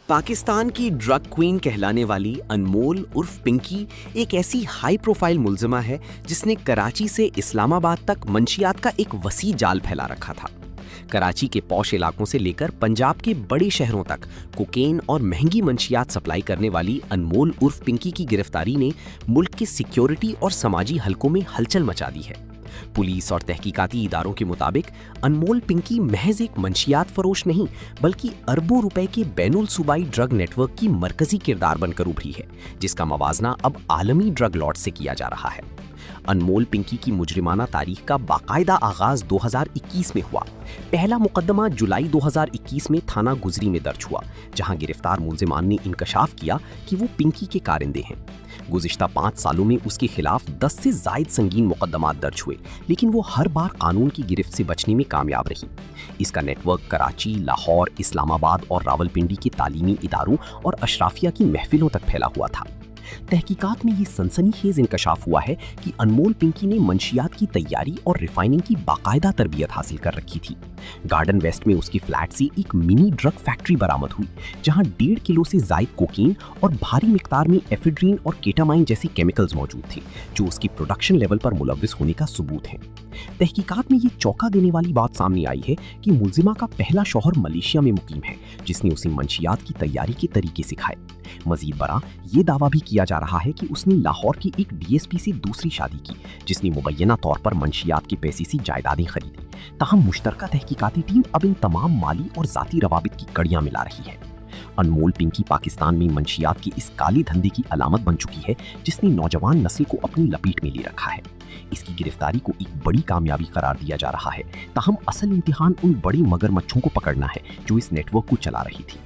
पाकिस्तान की drug queen कहलाने वाली अनमोल उर्फ पिंकी एक ऐसी हाई प्रोफाइल मुलजिमा है जिसने कराची से इस्लामाबाद तक मंशियात का एक वसी जाल फैला रखा था। कराची के पॉश इलाकों से लेकर पंजाब के बड़े शहरों तक कोकेन और महंगी मंशियात सप्लाई करने वाली अनमोल उर्फ पिंकी की गिरफ्तारी ने मुल्क के सिक्योरिटी और समाजी हलकों में हलचल मचा दी है। पुलिस और तहकीकाती इदारों के मुताबिक अनमोल पिंकी महज एक मंशियात फरोश नहीं बल्कि अरबों रुपए के बैनुल सूबाई ड्रग नेटवर्क की मरकजी किरदार बनकर उभरी है, जिसका मवाजना अब आलमी ड्रग लॉर्ड से किया जा रहा है। अनमोल पिंकी की मुजरिमाना तारीख का बाकायदा आगाज 2021 में हुआ। पहला मुकदमा जुलाई 2021 में थाना गुजरी में दर्ज हुआ, जहां गिरफ्तार मुलजिमान ने इंकशाफ किया कि वो पिंकी के कारिंदे हैं। गुज़िश्ता 5 सालों में उसके खिलाफ 10 से ज़ायद संगीन मुकदमात दर्ज हुए, लेकिन वो हर बार कानून की गिरफ्त से बचने में कामयाब रही। इसका नेटवर्क कराची, लाहौर, इस्लामाबाद और रावलपिंडी के तालीमी इदारों और अशराफिया की महफिलों तक फैला हुआ था। तहकीकात में ये सनसनीखेज इंकशाफ हुआ है कि अनमोल पिंकी ने मंशियात की तैयारी और रिफाइनिंग की बाकायदा तरबियत हासिल कर रखी थी। गार्डन वेस्ट में उसकी फ्लैट से एक मिनी ड्रग फैक्ट्री बरामद हुई, जहां 1.5 किलो से ज़ायद कोकीन और भारी मिकदार में एफेड्रीन और केटामाइन जैसी केमिकल्स मौजूद थे, जो उसकी प्रोडक्शन लेवल पर मुलव्विस होने का सबूत है। तहकीकात में ये चौंका देने वाली बात सामने आई है कि मुलजिमा का पहला शौहर मलेशिया में मुकीम है, जिसने उसे मंशियात की तैयारी के तरीके सिखाए। मजीद बरा ये दावा भी किया जा रहा है कि उसने लाहौर की एक डीएसपी से दूसरी शादी की, जिसने मुबैना तौर पर मंशियात की पैसे से जायदादें खरीदी। ताहम मुश्तरका तहकीकाती टीम अब इन तमाम माली और जाती रवाबित की कड़ियां मिला रही है। अनमोल पिंकी पाकिस्तान में मंशियात की इस काली धंधे की अलामत बन चुकी है, जिसने नौजवान नस्ल को अपनी लपेट में ले रखा है। इसकी गिरफ्तारी को एक बड़ी कामयाबी करार दिया जा रहा है। ताहम असल इम्तिहान उन बड़ी मगरमच्छों को पकड़ना है जो इस नेटवर्क को चला रही थी।